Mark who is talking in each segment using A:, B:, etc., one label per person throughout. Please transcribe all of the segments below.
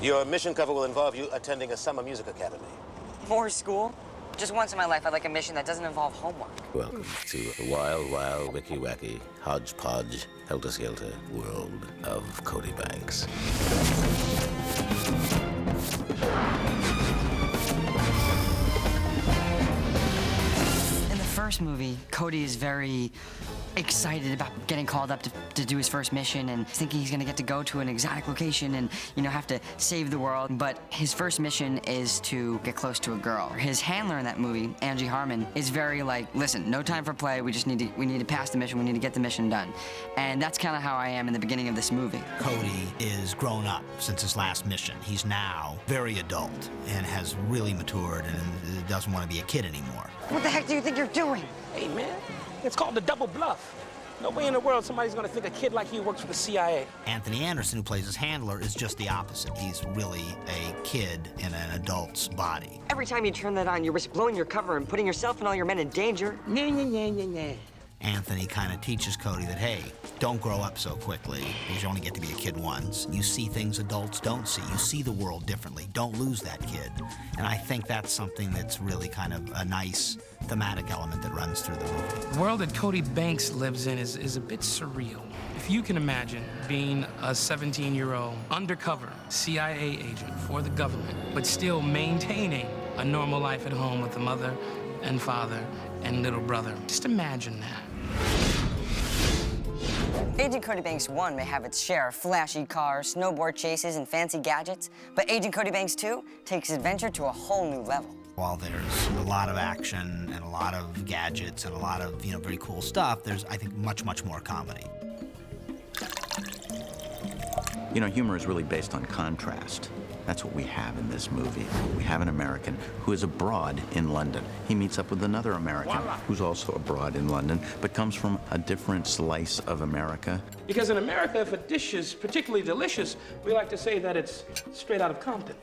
A: Your mission cover will involve you attending a summer music academy.
B: More school? Just once in my life, I'd like a mission that doesn't involve homework.
C: Welcome to the wild, wild, wicky-wacky, hodgepodge, helter-skelter world of Cody Banks.
B: In the first movie, Cody is very excited about getting called up to do his first mission and thinking he's gonna get to go to an exotic location and, you know, have to save the world. But his first mission is to get close to a girl. His handler in that movie, Angie Harmon, is very like, listen, no time for play. We need to pass the mission. We need to get the mission done. And that's kind of how I am in the beginning of this movie.
D: Cody is grown up since his last mission. He's now very adult and has really matured and doesn't want to be a kid anymore.
B: What the heck do you think you're doing?
E: Hey, man, it's called the double bluff. No way in the world somebody's gonna think a kid like you works for the CIA.
D: Anthony Anderson, who plays his handler, is just the opposite. He's really a kid in an adult's body.
B: Every time you turn that on, you risk blowing your cover and putting yourself and all your men in danger.
D: Anthony kind of teaches Cody that, hey, don't grow up so quickly, because you only get to be a kid once. You see things adults don't see. You see the world differently. Don't lose that kid. And I think that's something that's really kind of a nice thematic element that runs through the movie.
F: The world that Cody Banks lives in is a bit surreal. If you can imagine being a 17-year-old undercover CIA agent for the government, but still maintaining a normal life at home with a mother and father and little brother. Just imagine that.
B: Agent Cody Banks 1 may have its share of flashy cars, snowboard chases, and fancy gadgets, but Agent Cody Banks 2 takes adventure to a whole new level.
D: While there's a lot of action and a lot of gadgets and a lot of, you know, very cool stuff, there's, I think, much, much more comedy.
G: You know, humor is really based on contrast. That's what we have in this movie. We have an American who is abroad in London. He meets up with another American who's also abroad in London, but comes from a different slice of America.
E: Because in America, if a dish is particularly delicious, we like to say that it's straight out of Compton.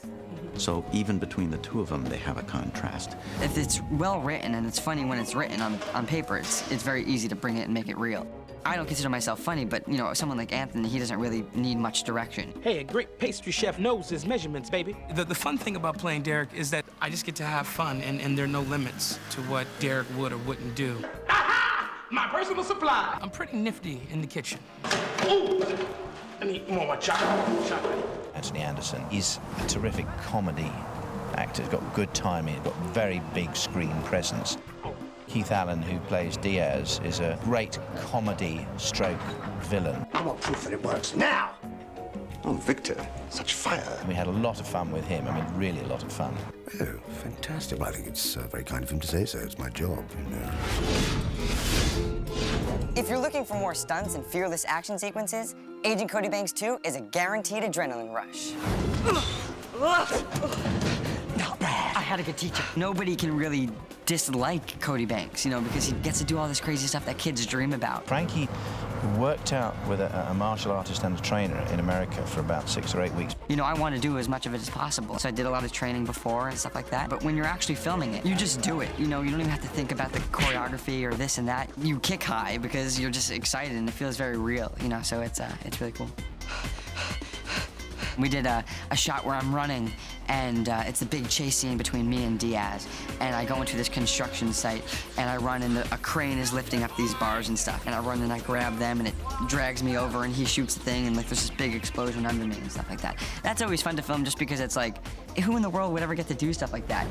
G: So even between the two of them, they have a contrast.
B: If it's well written and it's funny when it's written on paper, it's very easy to bring it and make it real. I don't consider myself funny, but, you know, someone like Anthony, he doesn't really need much direction.
E: Hey, a great pastry chef knows his measurements, baby.
F: The fun thing about playing Derek is that I just get to have fun, and there are no limits to what Derek would or wouldn't do.
E: Aha! My personal supply.
F: I'm pretty nifty in the kitchen.
E: Ooh! I need more chocolate.
H: Anthony Anderson is a terrific comedy actor. He's got good timing, got very big screen presence. Keith Allen, who plays Diaz, is a great comedy stroke villain.
I: I want proof that it works now! Oh, Victor, such fire.
H: We had a lot of fun with him. I mean, really a lot of fun.
I: Oh, fantastic. Well, I think it's very kind of him to say so. It's my job, you know.
B: If you're looking for more stunts and fearless action sequences, Agent Cody Banks 2 is a guaranteed adrenaline rush. Not bad. I had a good teacher. Nobody can really dislike Cody Banks, you know, because he gets to do all this crazy stuff that kids dream about.
H: Frankie worked out with a martial artist and a trainer in America for about 6 or 8 weeks.
B: You know, I want to do as much of it as possible. So I did a lot of training before and stuff like that. But when you're actually filming it, you just do it. You know, you don't even have to think about the choreography or this and that. You kick high because you're just excited and it feels very real, you know, so it's really cool. We did a shot where I'm running, and it's the big chase scene between me and Diaz. And I go into this construction site, and I run, and a crane is lifting up these bars and stuff. And I run, and I grab them, and it drags me over, and he shoots the thing, and like there's this big explosion under me and stuff like that. That's always fun to film, just because it's like, who in the world would ever get to do stuff like that?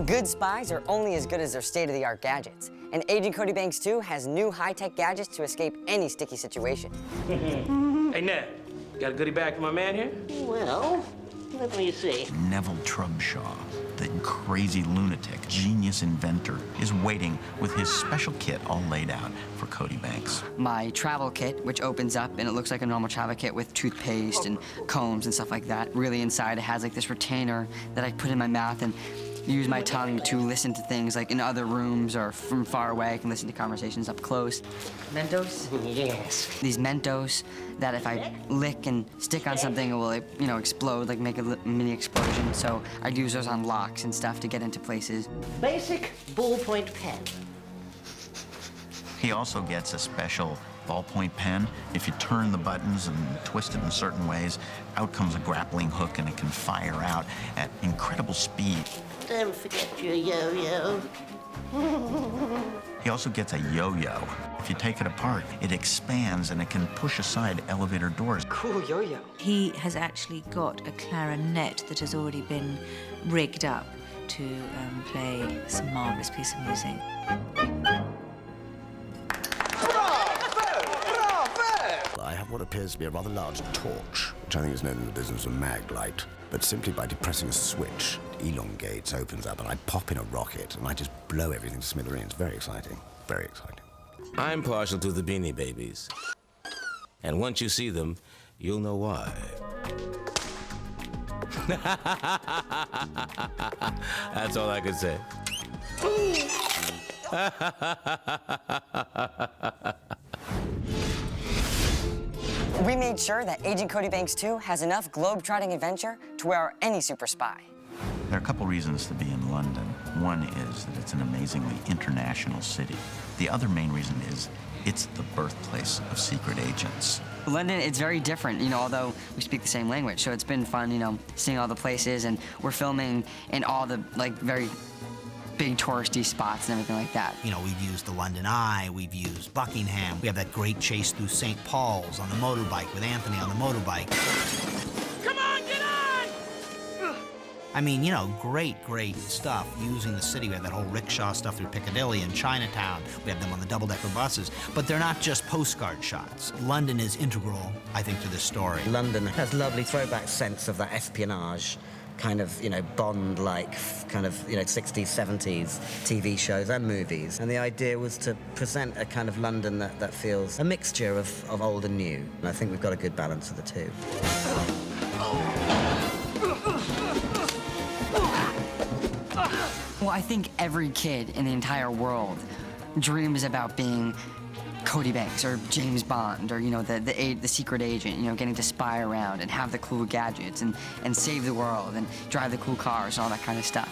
B: Good spies are only as good as their state-of-the-art gadgets. And Agent Cody Banks 2 has new high-tech gadgets to escape any sticky situation.
E: Hey, Ned. Got a goodie bag for my man here?
J: Well, let me see.
G: Neville Trubshaw, the crazy lunatic, genius inventor, is waiting with his special kit all laid out for Cody Banks.
B: My travel kit, which opens up and it looks like a normal travel kit with toothpaste and combs and stuff like that. Really inside it has like this retainer that I put in my mouth, and use my tongue to listen to things like in other rooms or from far away. I can listen to conversations up close. Mentos?
J: Yes.
B: These Mentos that if I lick and stick on something, it will, like, you know, explode, like make a mini explosion. So I use those on locks and stuff to get into places.
J: Basic ballpoint pen.
G: He also gets a special ballpoint pen. If you turn the buttons and twist it in certain ways, out comes a grappling hook and it can fire out at incredible speed.
J: Don't forget your yo-yo.
G: He also gets a yo-yo. If you take it apart, it expands and it can push aside elevator doors.
B: Cool yo-yo.
K: He has actually got a clarinet that has already been rigged up to play some marvelous piece of music.
I: I have what appears to be a rather large torch, which I think is known in the business of mag light. But simply by depressing a switch, it elongates, opens up, and I pop in a rocket, and I just blow everything to smithereens. Very exciting. Very exciting.
C: I'm partial to the Beanie Babies. And once you see them, you'll know why. That's all I can say.
B: We made sure that Agent Cody Banks 2 has enough globe-trotting adventure to wow any super spy.
G: There are a couple reasons to be in London. One is that it's an amazingly international city. The other main reason is it's the birthplace of secret agents.
B: London, it's very different, you know, although we speak the same language. So it's been fun, you know, seeing all the places, and we're filming in all the, like, very big touristy spots and everything like that.
D: You know, we've used the London Eye, we've used Buckingham. We have that great chase through St. Paul's on the motorbike with Anthony on the motorbike.
E: Come on, get on!
D: I mean, you know, great stuff using the city. We have that whole rickshaw stuff through Piccadilly and Chinatown. We have them on the double-decker buses. But they're not just postcard shots. London is integral, I think, to this story.
L: London has lovely throwback sense of that espionage, kind of, you know, Bond-like, kind of, you know, 60s, 70s TV shows and movies. And the idea was to present a kind of London that feels a mixture of old and new. And I think we've got a good balance of the two.
B: Well, I think every kid in the entire world dreams about being Cody Banks or James Bond or, you know, the secret agent, you know, getting to spy around and have the cool gadgets and save the world and drive the cool cars and all that kind of stuff.